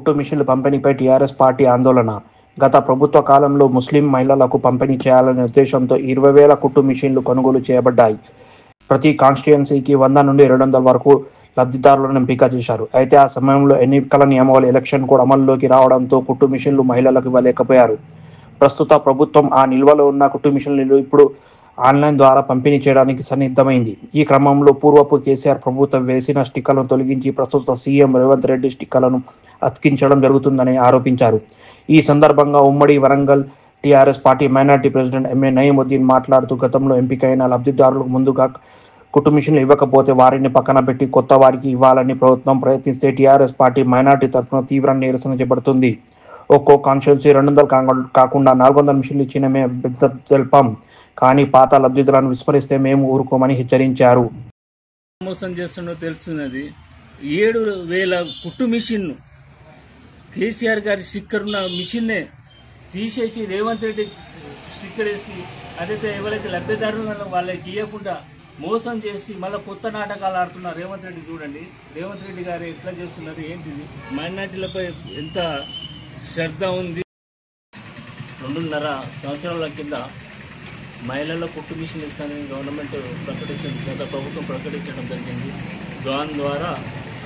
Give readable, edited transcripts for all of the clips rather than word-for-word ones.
కుట్టు మిషన్లు పంపిణీపై TRS party ఆందోళన. గత ప్రభుత్వ కాలంలో ముస్లిం మహిళలకు పంపిణీ చేయాలనే ఉద్దేశంతో 20,000 కుట్టు మిషన్లు కొనుగోలు చేయబడ్డాయి. ప్రతి కాన్స్టిట్యుయెన్సీకి 100 నుండి 200 వరకు లబ్ధిదారులను ఎంపిక చేశారు. అయితే ఆ సమయంలో ఎన్నికల నియమావళి, ఎలక్షన్ కోడ్ అమల్లోకి రావడంతో కుట్టు మిషన్లు మహిళలకు ఇవ్వలేకపోయారు. ప్రస్తుత ప్రభుత్వం ఆ నిల్వలో ఉన్న కుట్టు మిషన్లు ఇప్పుడు ఆన్లైన్ ద్వారా పంపిణీ చేయడానికి సన్నిద్ధమైంది. ఈ క్రమంలో పూర్వపు కేసీఆర్ ప్రభుత్వం వేసిన స్టిక్కర్లను తొలగించి ప్రస్తుత సీఎం రేవంత్ రెడ్డి స్టిక్కర్లను అతికించడం జరుగుతుందని ఆరోపించారు. ఈ సందర్భంగా ఉమ్మడి Warangal TRS party minority president MA Nayeemuddin మాట్లాడుతూ, గతంలో ఎంపికైన లబ్ధిదారులకు ముందుగా కుట్టు మిషన్లు ఇవ్వకపోతే వారిని పక్కన పెట్టి కొత్త వారికి ఇవ్వాలని ప్రభుత్వం ప్రయత్నిస్తే టీఆర్ఎస్ పార్టీ మైనార్టీ తరఫున తీవ్ర నిరసన చేపడుతుంది. ఒక్కో కాన్స్టిట్యుయెన్సీ 200 కాకుండా 400 మిషన్లు ఇచ్చిన మేము తెలిపాం. కానీ పాత లబ్ధిదారులను విస్మరిస్తే మేము ఊరుకోమని హెచ్చరించారు. మోసం చేస్తున్నో తెలుస్తున్నది. 7,000 కుట్టు మిషన్ను కేసీఆర్ గారి స్టిక్కర్ ఉన్న మిషన్నే తీసేసి రేవంత్ రెడ్డి స్టిక్కర్ వేసి అదైతే ఎవరైతే లబ్ధిదారులు వాళ్ళకి ఇవ్వకుండా మోసం చేసి మళ్ళీ కొత్త నాటకాలు ఆడుతున్నారు రేవంత్ రెడ్డి. చూడండి రేవంత్ రెడ్డి గారు ఎట్లా చేస్తున్నారు, ఏంటిది, మైనార్టీలపై ఎంత శ్రద్ధ ఉంది. 2.5 సంవత్సరాల కింద మహిళల కుట్టు మిషన్ ఇస్తానని గవర్నమెంట్ గత ప్రభుత్వం ప్రకటించడం జరిగింది. దాని ద్వారా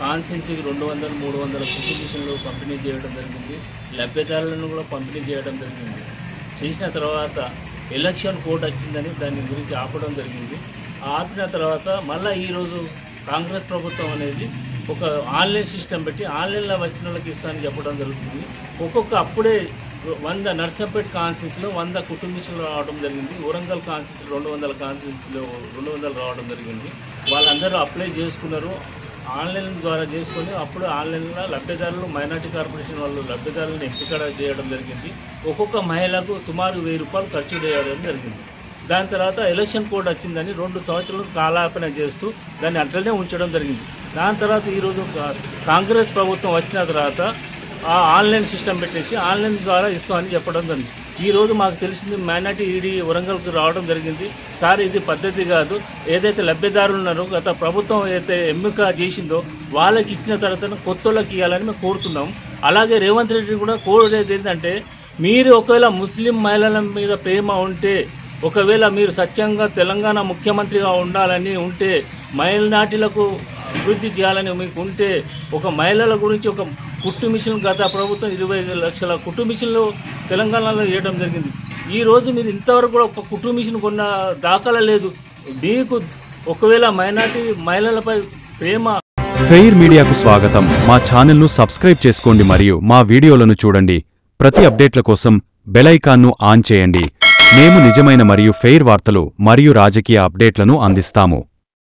కాన్స్టిట్యున్సీకి 200, 300 కుట్టు మిషన్లు పంపిణీ చేయడం జరిగింది. లబ్ధిదారులను కూడా పంపిణీ చేయడం జరిగింది. చేసిన తర్వాత ఎలక్షన్ కోడ్ వచ్చిందని దాని గురించి ఆపడం జరిగింది. ఆపిన తర్వాత మళ్ళీ ఈరోజు కాంగ్రెస్ ప్రభుత్వం అనేది ఒక ఆన్లైన్ సిస్టమ్ పెట్టి ఆన్లైన్లో వచ్చిన వాళ్ళకి ఇస్తానని చెప్పడం జరుగుతుంది. అప్పుడే 100 నర్సంపేట కాన్స్టిట్యున్సీలో 100 కుట్టు మిషన్లు రావడం జరిగింది. వరంగల్ కాన్స్టిట్యున్సీ 200 కాన్స్టిట్యున్సీలో 200 రావడం జరిగింది. వాళ్ళందరూ అప్లై చేసుకున్నారు, ఆన్లైన్ ద్వారా చేసుకొని అప్పుడు ఆన్లైన్లో లబ్ధిదారులు మైనార్టీ కార్పొరేషన్ వాళ్ళు లబ్ధిదారులను ఎంపిక చేయడం జరిగింది. ఒక్కొక్క మహిళకు సుమారు 1000 రూపాయలు ఖర్చు చేయడం జరిగింది. దాని తర్వాత ఎలక్షన్ కోడ్ వచ్చిందని 2 సంవత్సరాలు కాలాపన చేస్తూ దాన్ని అట్లనే ఉంచడం జరిగింది. దాని తర్వాత ఈరోజు కాంగ్రెస్ ప్రభుత్వం వచ్చిన తర్వాత ఆ ఆన్లైన్ సిస్టమ్ పెట్టేసి ఆన్లైన్ ద్వారా ఇస్తామని చెప్పడం జరిగింది. ఈరోజు మాకు తెలిసింది మైనార్టీ ఈడీ వరంగల్కి రావడం జరిగింది. సార్, ఇది పద్ధతి కాదు. ఏదైతే లబ్ధిదారులు ఉన్నారో గత ప్రభుత్వం ఏదైతే ఎంపిక చేసిందో వాళ్ళకి ఇచ్చిన తర్వాత కొత్త వాళ్ళకి ఇవ్వాలని మేము కోరుతున్నాం. అలాగే రేవంత్ రెడ్డి కూడా కోరేది ఏంటంటే, మీరు ఒకవేళ ముస్లిం మహిళల మీద ప్రేమ ఉంటే, ఒకవేళ మీరు సత్యంగా తెలంగాణ ముఖ్యమంత్రిగా ఉండాలని ఉంటే, మైనార్టీలకు అభివృద్ధి చేయాలని మీకు ఉంటే, ఒక మహిళల గురించి ఒక కుట్టు మిషన్ గత ప్రభుత్వం 25 లక్షల కుట్టు మిషన్లు తెలంగాణలో వేయడం జరిగింది. ఈ రోజు మీరు ఇంతవరకు కూడా ఒక కుట్టు మిషన్ కొన్న దాఖలా లేదు. మీకు ఒకవేళ మైనార్టీ మహిళలపై ప్రేమ. ఫెయిర్ మీడియాకు స్వాగతం. మా ఛానల్ను సబ్స్క్రైబ్ చేసుకోండి మరియు మా వీడియోలను చూడండి. ప్రతి అప్డేట్ల కోసం బెల్ ఐకాన్ను ఆన్ చేయండి. మేము నిజమైన మరియు ఫెయిర్ వార్తలు మరియు రాజకీయ అప్డేట్లను అందిస్తాము.